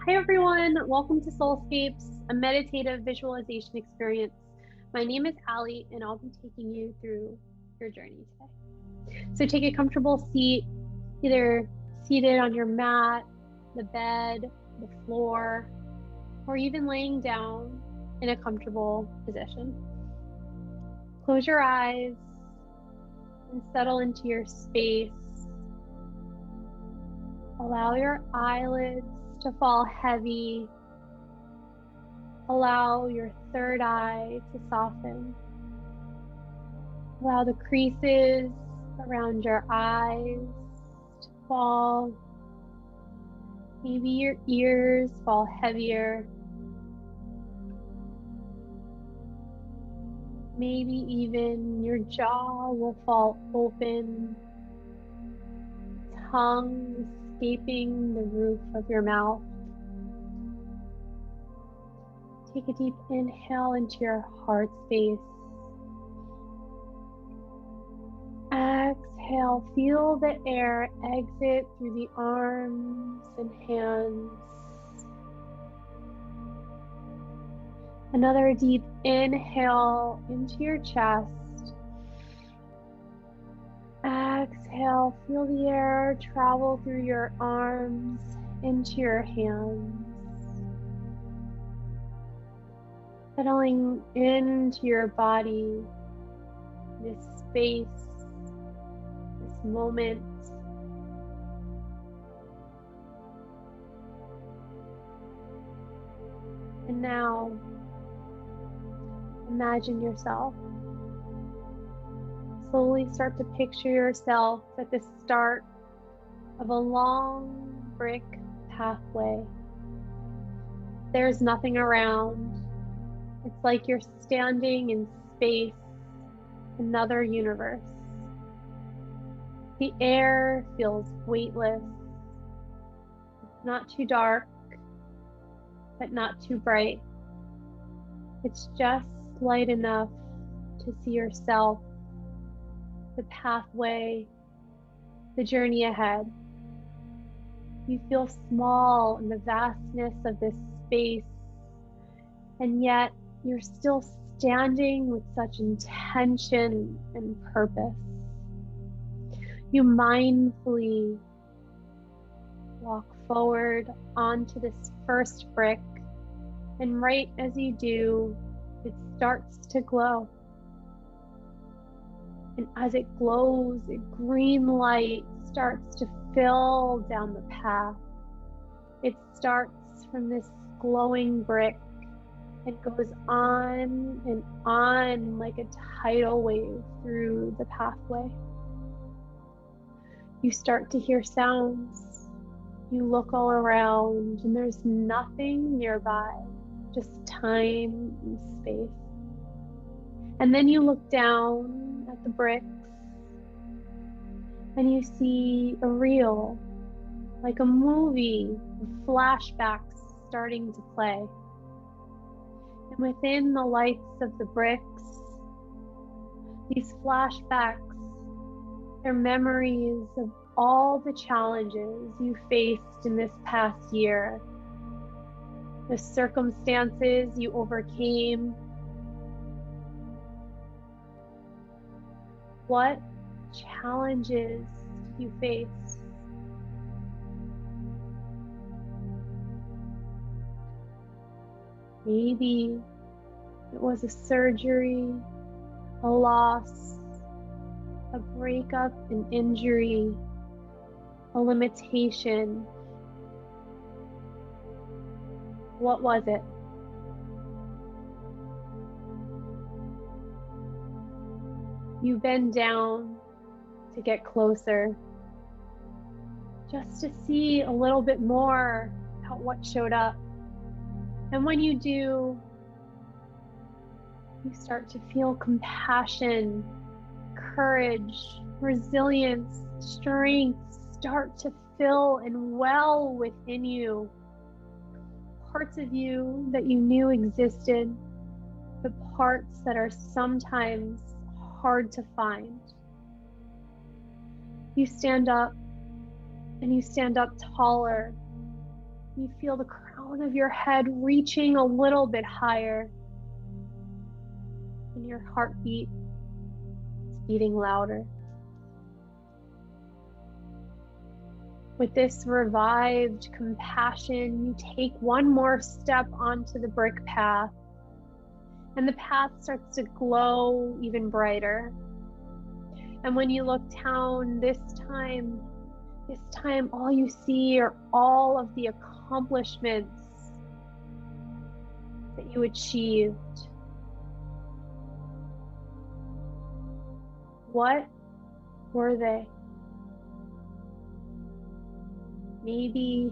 Hi everyone, welcome to Soulscapes, a meditative visualization experience. My name is Allie and I'll be taking you through your journey today. So take a comfortable seat, either seated on your mat, the bed, the floor, or even laying down in a comfortable position. Close your eyes and settle into your space. Allow your eyelids to fall heavy. Allow your third eye to soften. Allow the creases around your eyes to fall. Maybe your ears fall heavier. Maybe even your jaw will fall open. Tongue escaping the roof of your mouth. Take a deep inhale into your heart space. Exhale, feel the air exit through the arms and hands. Another deep inhale into your chest. Exhale, feel the air travel through your arms into your hands. Settling into your body, this space, this moment. And now, imagine yourself. Slowly start to picture yourself at the start of a long brick pathway. There's nothing around. It's like you're standing in space, another universe. The air feels weightless. It's not too dark, but not too bright. It's just light enough to see yourself, the pathway, the journey ahead. You feel small in the vastness of this space, and yet you're still standing with such intention and purpose. You mindfully walk forward onto this first brick, and right as you do, it starts to glow. And as it glows, a green light starts to fill down the path. It starts from this glowing brick and goes on like a tidal wave through the pathway. You start to hear sounds. You look all around and there's nothing nearby, just time and space. And then you look down at the bricks and you see a reel, like a movie, with flashbacks starting to play. And within the lights of the bricks, these flashbacks, they're memories of all the challenges you faced in this past year, the circumstances you overcame. What challenges did you face? Maybe it was a surgery, a loss, a breakup, an injury, a limitation. What was it? You bend down to get closer, just to see a little bit more about what showed up. And when you do, you start to feel compassion, courage, resilience, strength start to fill and well within you. Parts of you that you knew existed, but parts that are sometimes hard to find. You stand up and you stand up taller. You feel the crown crown of your head reaching a little bit higher, and your heartbeat is beating louder. With this revived compassion, you take one more step onto the brick path, and the path starts to glow even brighter. And when you look down this time, all you see are all of the accomplishments that you achieved. What were they? Maybe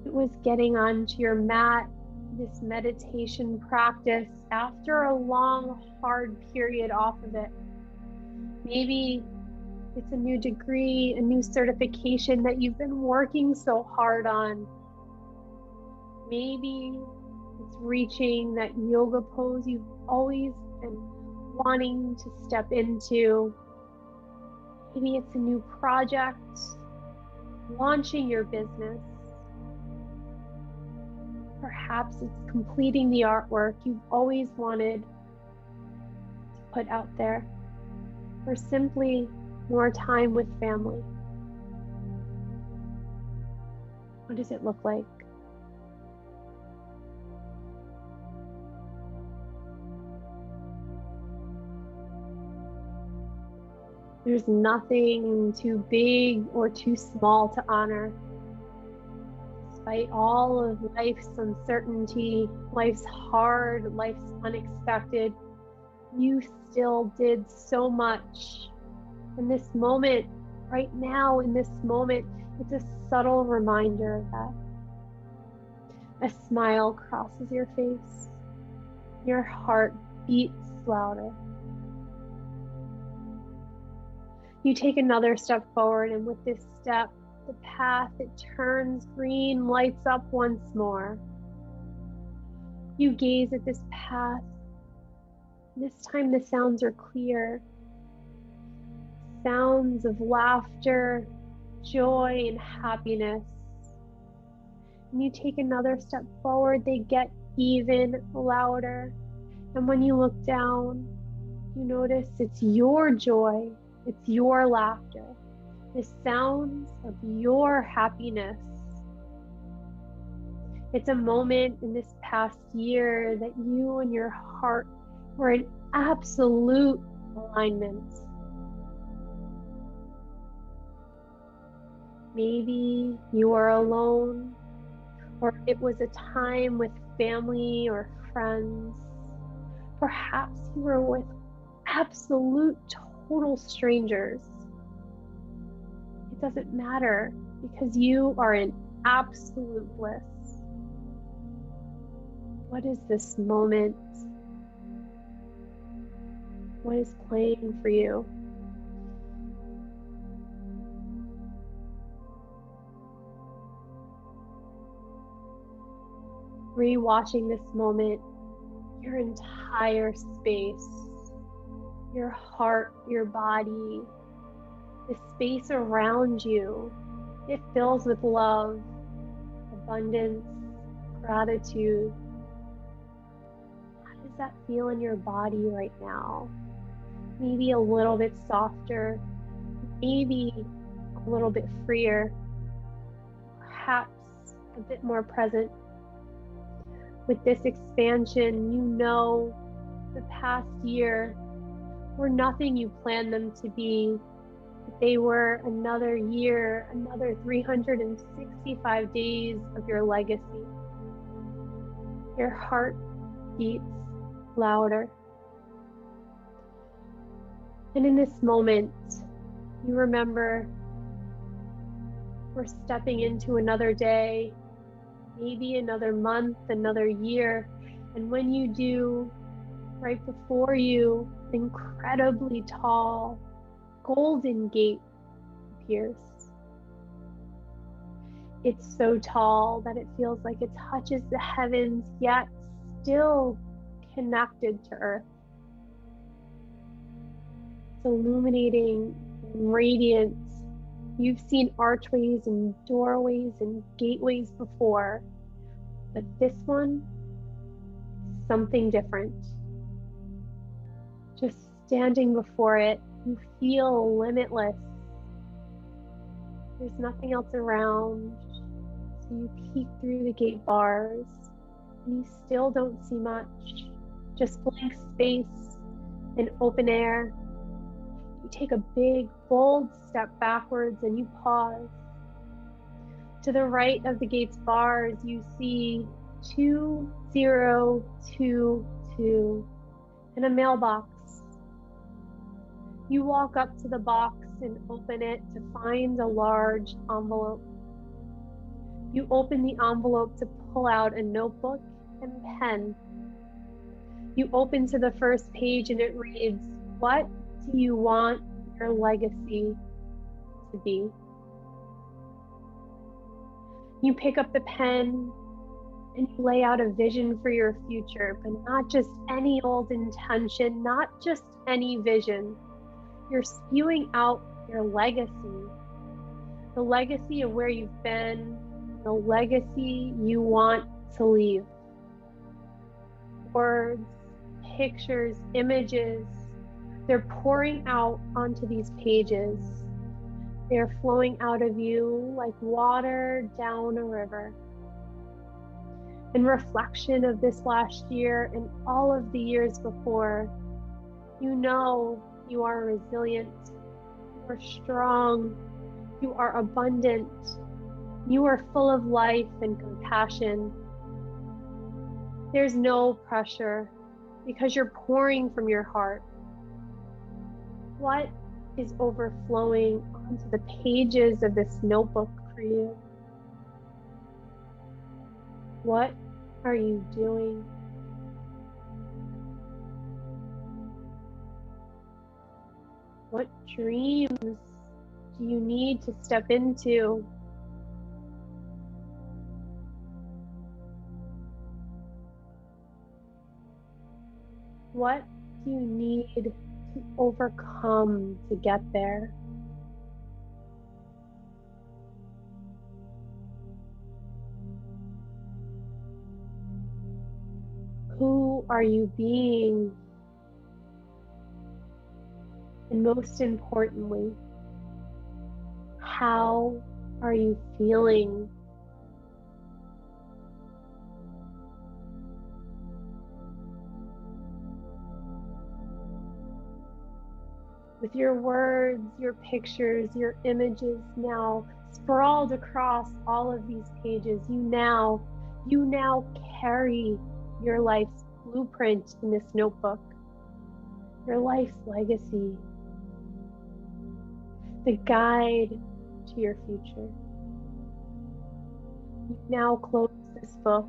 it was getting onto your mat, this meditation practice after a long, hard period off of it. Maybe it's a new degree, a new certification that you've been working so hard on. Maybe it's reaching that yoga pose you've always been wanting to step into. Maybe it's a new project, launching your business. Perhaps it's completing the artwork you've always wanted to put out there, or simply more time with family. What does it look like? There's nothing too big or too small to honor. Despite all of life's uncertainty, life's hard, life's unexpected, you still did so much. In this moment, right now, in this moment, it's a subtle reminder of that. A smile crosses your face. Your heart beats louder. You take another step forward, and with this step, the path, it turns green, lights up once more. You gaze at this path. This time the sounds are clear. Sounds of laughter, joy, and happiness. And you take another step forward, they get even louder. And when you look down, you notice it's your joy, it's your laughter, the sounds of your happiness. It's a moment in this past year that you and your heart were in absolute alignment. Maybe you are alone, or it was a time with family or friends. Perhaps you were with absolute total strangers. It doesn't matter, because you are in absolute bliss. What is this moment? What is playing for you? Rewatching this moment, your entire space, your heart, your body, the space around you, it fills with love, abundance, gratitude. How does that feel in your body right now? Maybe a little bit softer, maybe a little bit freer, perhaps a bit more present. With this expansion, you know the past year were nothing you planned them to be. They were another year, another 365 days of your legacy. Your heart beats louder. And in this moment, you remember we're stepping into another day, maybe another month, another year. And when you do, right before you, an incredibly tall golden gate appears. It's so tall that it feels like it touches the heavens, yet still connected to earth. It's illuminating, radiant, You've seen archways and doorways and gateways before, but this one is something different. Just standing before it, you feel limitless. There's nothing else around, so you peek through the gate bars, and you still don't see much, just blank space and open air. You take a big, bold step backwards and you pause. To the right of the gate's bars, you see 2022 and a mailbox. You walk up to the box and open it to find a large envelope. You open the envelope to pull out a notebook and pen. You open to the first page and it reads, "What do you want your legacy to be?" You pick up the pen and you lay out a vision for your future, but not just any old intention, not just any vision. You're spewing out your legacy, the legacy of where you've been, the legacy you want to leave. Words, pictures, images, they're pouring out onto these pages. They're flowing out of you like water down a river. In reflection of this last year and all of the years before, you know you are resilient, you are strong, you are abundant, you are full of life and compassion. There's no pressure because you're pouring from your heart. What is overflowing onto the pages of this notebook for you? What are you doing? What dreams do you need to step into? What do you need to overcome to get there? Who are you being? And most importantly, how are you feeling? With your words, your pictures, your images now sprawled across all of these pages, you now carry your life's blueprint in this notebook, your life's legacy, the guide to your future. You now close this book,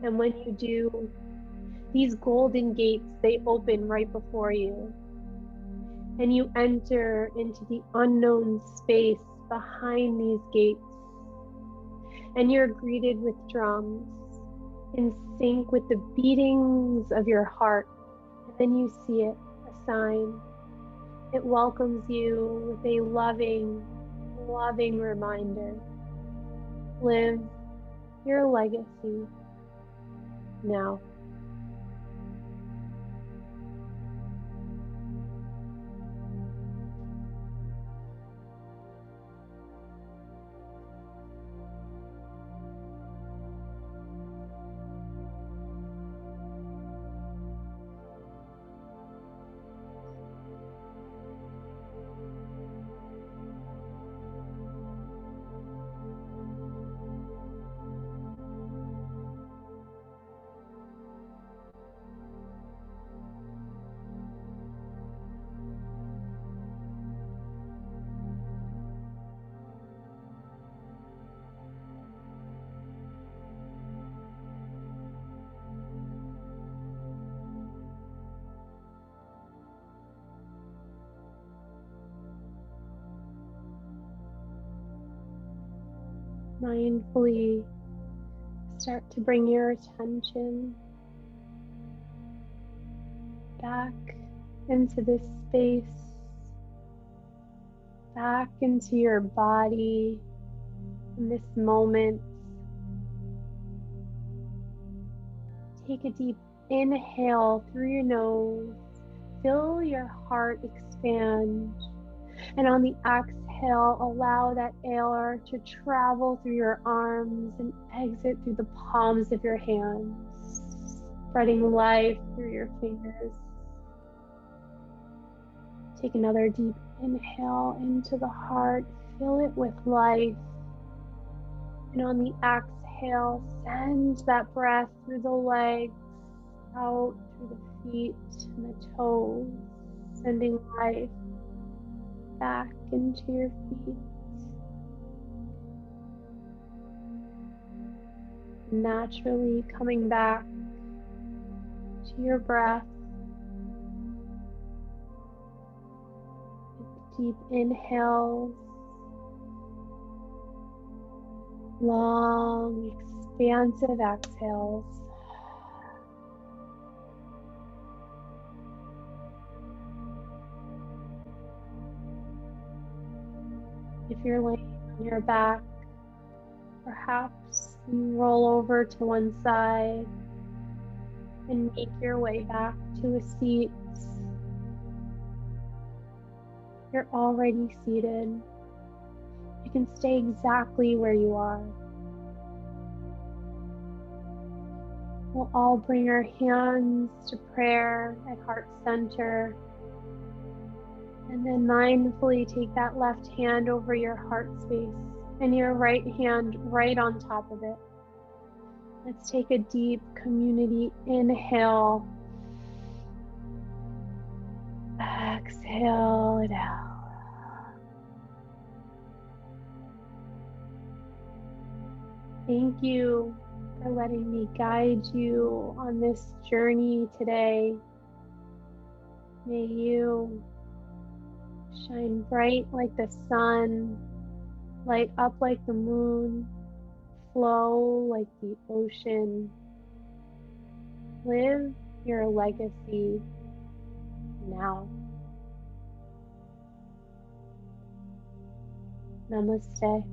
and when you do, these golden gates, they open right before you, and you enter into the unknown space behind these gates, and you're greeted with drums in sync with the beatings of your heart. And then you see it, a sign. It welcomes you with a loving, loving reminder. Live your legacy now. Mindfully start to bring your attention back into this space back into your body in this moment. Take a deep inhale through your nose. Feel your heart expand. And on the exhale, allow that air to travel through your arms and exit through the palms of your hands, spreading life through your fingers. Take another deep inhale into the heart. Fill it with life. And on the exhale, send that breath through the legs, out through the feet and the toes, sending life back into your feet. Naturally coming back to your breath. Deep inhales, long, expansive exhales. If you're laying on your back, perhaps you roll over to one side and make your way back to a seat. You're already seated. You can stay exactly where you are. We'll all bring our hands to prayer at heart center. And then mindfully take that left hand over your heart space and your right hand right on top of it. Let's take a deep community inhale. Exhale it out. Thank you for letting me guide you on this journey today. May you shine bright like the sun, light up like the moon, flow like the ocean. Live your legacy now. Namaste.